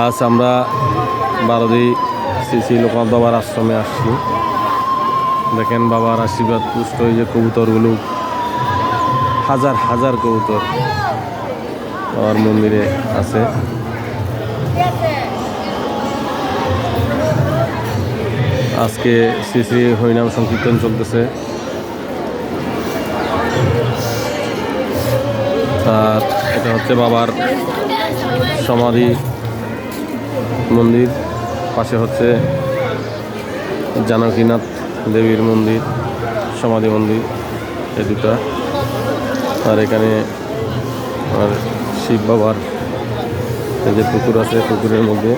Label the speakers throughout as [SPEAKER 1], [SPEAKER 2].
[SPEAKER 1] আজ আমরা বারোদি শ্রী শ্রী লোকনাথ বাবার আশ্রমে আসছি। দেখেন বাবার আশীর্বাদ পুষ্ট হয়ে যে কবুতরগুলো, হাজার হাজার কবুতর বাবার মন্দিরে আছে। আজকে শ্রী শ্রী হরিনাম সংকীর্তন চলতেছে। আর এটা হচ্ছে বাবার সমাধি মন্দির, পাশে হচ্ছে জানকীনাথ দেবীর মন্দির, সমাধি মন্দির, এই দুটা। আর এখানে আর শিব বাবার এই যে পুকুর আছে, পুকুরের মধ্যে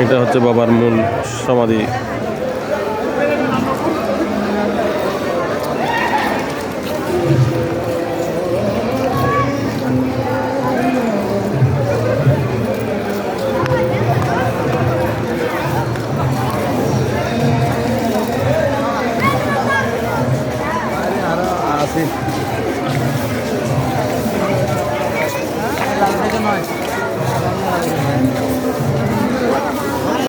[SPEAKER 1] এটা হচ্ছে বাবার মূল সমাধি।